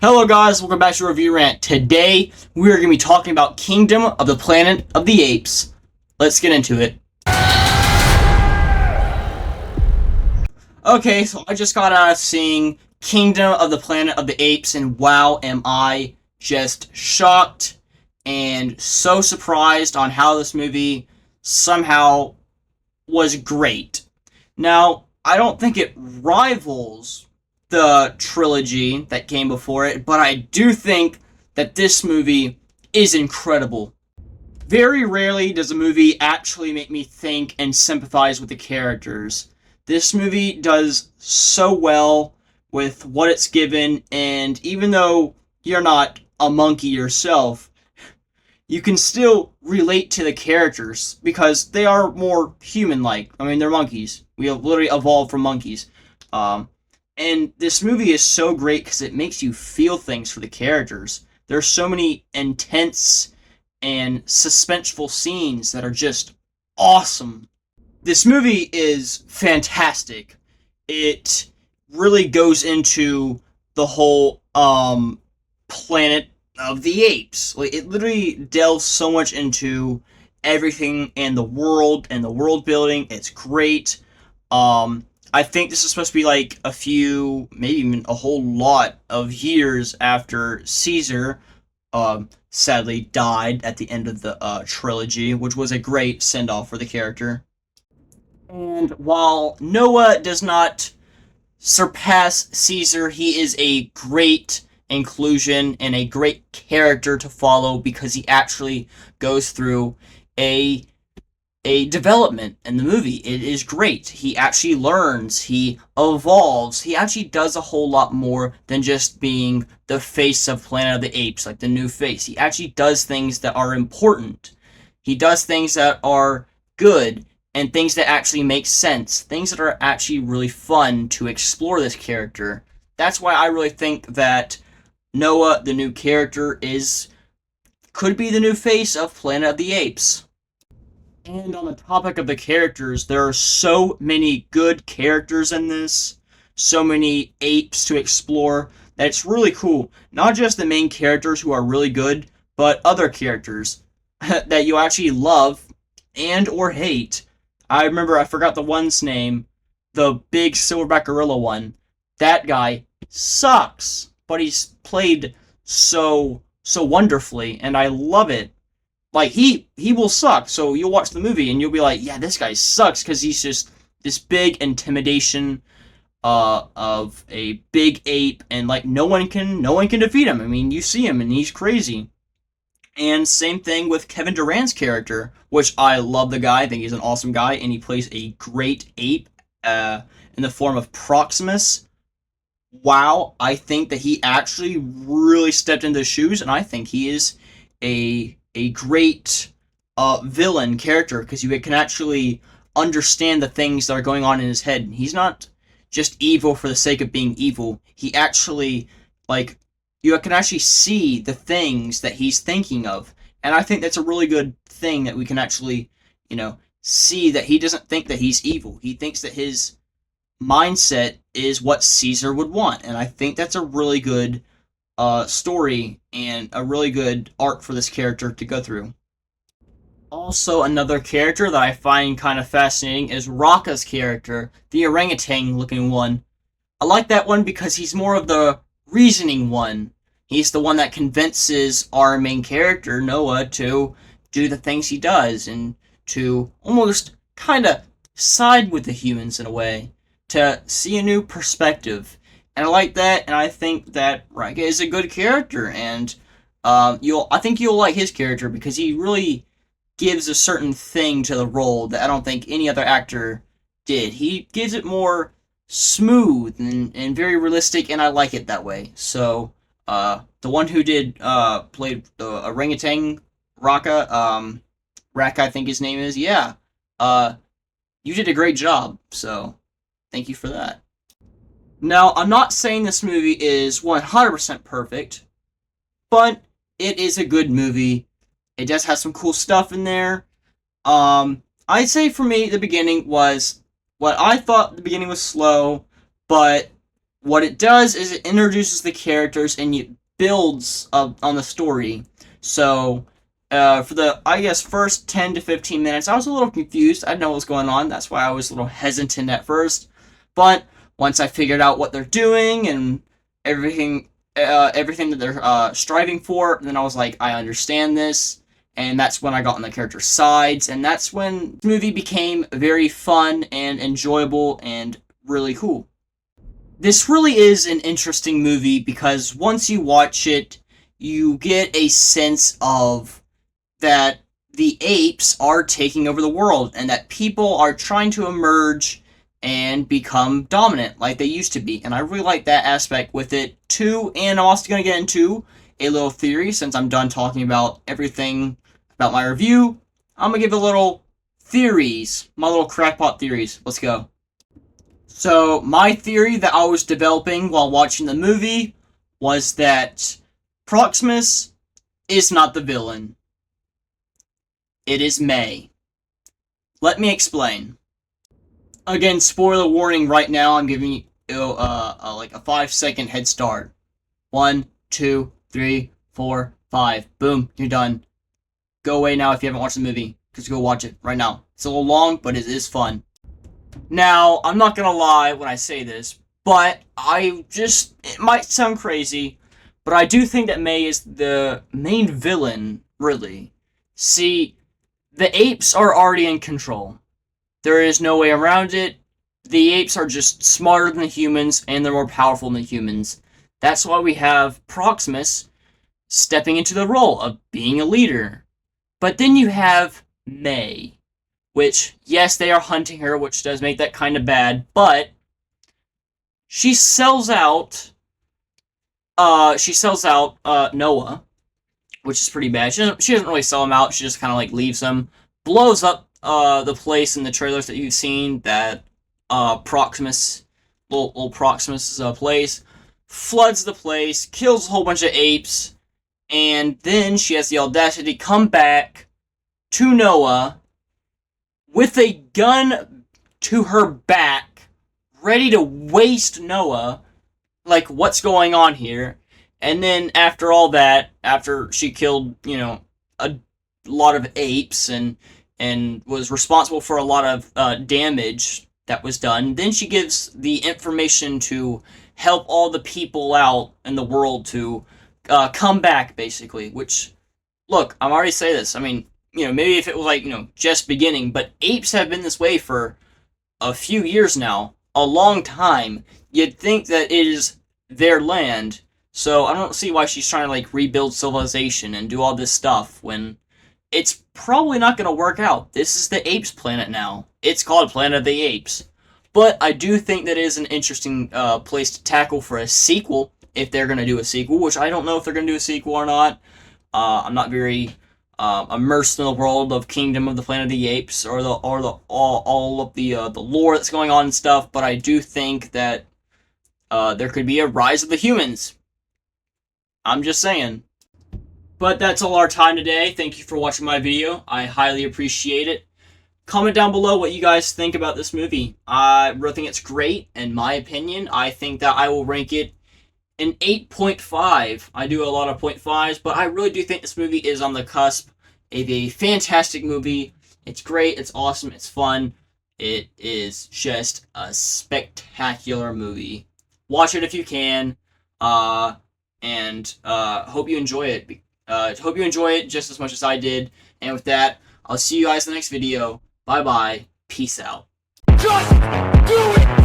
Hello guys, welcome back to Review Rant. Today, we are going to be talking about Kingdom of the Planet of the Apes. Let's get into it. Okay, so I just got out of seeing Kingdom of the Planet of the Apes, and wow, am I just shocked and so surprised on how this movie somehow was great. Now, I don't think it rivals the trilogy that came before it, but I do think that this movie is incredible. Very rarely does a movie actually make me think and sympathize with the characters. This movie does so well with what it's given, and even though you're not a monkey yourself, you can still relate to the characters because they are more human-like. I mean, they're monkeys. We have literally evolved from monkeys. And this movie is so great because it makes you feel things for the characters. There's so many intense and suspenseful scenes that are just awesome. This movie is fantastic. It really goes into the whole Planet of the Apes. Like, it literally delves so much into everything in the world and the world building. It's great. I think this is supposed to be like a few, maybe even a whole lot of years after Caesar sadly died at the end of the trilogy, which was a great send-off for the character. And while Noah does not surpass Caesar, he is a great inclusion and a great character to follow because he actually goes through a development in the movie. It is great. He actually learns, he evolves, he actually does a whole lot more than just being the face of Planet of the Apes, like the new face. He actually does things that are important. He does things that are good, and things that actually make sense. Things that are actually really fun to explore this character. That's why I really think that Noah, the new character, could be the new face of Planet of the Apes. And on the topic of the characters, there are so many good characters in this, so many apes to explore, that it's really cool. Not just the main characters who are really good, but other characters that you actually love and or hate. I remember, I forgot the one's name, the big silverback gorilla one. That guy sucks, but he's played so wonderfully, and I love it. Like, he will suck, so you'll watch the movie and you'll be like, yeah, this guy sucks, because he's just this big intimidation of a big ape, and like no one can defeat him. I mean, you see him and he's crazy. And same thing with Kevin Durant's character, which I love the guy. I think he's an awesome guy, and he plays a great ape in the form of Proximus. Wow, I think that he actually really stepped into the shoes, and I think he is a great villain character, because you can actually understand the things that are going on in his head. He's not just evil for the sake of being evil. He actually, like, you can actually see the things that he's thinking of. And I think that's a really good thing, that we can actually, see that he doesn't think that he's evil. He thinks that his mindset is what Caesar would want. And I think that's a really good story and a really good arc for this character to go through. Also, another character that I find kind of fascinating is Raka's character, the orangutan looking one. I like that one because he's more of the reasoning one. He's the one that convinces our main character, Noah, to do the things he does, and to almost kind of side with the humans in a way, to see a new perspective. And I like that, and I think that Raka is a good character, and I think you'll like his character because he really gives a certain thing to the role that I don't think any other actor did. He gives it more smooth and very realistic, and I like it that way. So, the one who played the orangutan, Raka, I think his name is, yeah, you did a great job, so thank you for that. Now, I'm not saying this movie is 100% perfect, but it is a good movie. It does have some cool stuff in there. I'd say for me, the beginning was, what I thought the beginning was slow, but what it does is it introduces the characters and it builds up on the story. So, for the, I guess, first 10 to 15 minutes, I was a little confused. I didn't know what was going on. That's why I was a little hesitant at first. But once I figured out what they're doing and everything, everything that they're striving for, then I was like, I understand this. And that's when I got on the characters' sides. And that's when the movie became very fun and enjoyable and really cool. This really is an interesting movie because once you watch it, you get a sense of that the apes are taking over the world and that people are trying to emerge and become dominant like they used to be. And I really like that aspect with it too. And I'm also going to get into a little theory since I'm done talking about everything about my review. I'm going to give a little theories, my little crackpot theories. Let's go. So, my theory that I was developing while watching the movie was that Proximus is not the villain. It is May. Let me explain. Again, spoiler warning right now, I'm giving you like a 5-second head start. 1, 2, 3, 4, 5. Boom, you're done. Go away now if you haven't watched the movie. Just go watch it right now. It's a little long, but it is fun. Now, I'm not gonna lie when I say this, but it might sound crazy, but I do think that May is the main villain, really. See, the apes are already in control. There is no way around it. The apes are just smarter than the humans, and they're more powerful than the humans. That's why we have Proximus stepping into the role of being a leader. But then you have May, which, yes, they are hunting her, which does make that kind of bad, but she sells out Noah, which is pretty bad. She doesn't really sell him out. She just kind of like leaves him, blows up the place in the trailers that you've seen, that Proximus, little Proximus' place, floods the place, kills a whole bunch of apes, and then she has the audacity to come back to Noah with a gun to her back, ready to waste Noah. Like, what's going on here? And then after all that, after she killed, a lot of apes and was responsible for a lot of damage that was done, then she gives the information to help all the people out in the world to come back, basically. Which, look, I'm already saying this. I mean, maybe if it was like, just beginning, but apes have been this way for a few years now, a long time. You'd think that it is their land, so I don't see why she's trying to, like, rebuild civilization and do all this stuff when it's probably not going to work out. This is the Apes planet now. It's called Planet of the Apes. But I do think that it is an interesting place to tackle for a sequel, if they're going to do a sequel, which I don't know if they're going to do a sequel or not. I'm not very immersed in the world of Kingdom of the Planet of the Apes or all of the lore that's going on and stuff, but I do think that there could be a rise of the humans. I'm just saying. But that's all our time today. Thank you for watching my video. I highly appreciate it. Comment down below what you guys think about this movie. I really think it's great. In my opinion, I think that I will rank it an 8.5. I do a lot of 0.5s, but I really do think this movie is on the cusp of a fantastic movie. It's great, it's awesome, it's fun. It is just a spectacular movie. Watch it if you can, and hope you enjoy it. Hope you enjoy it just as much as I did. And with that, I'll see you guys in the next video. Bye-bye. Peace out. Just do it!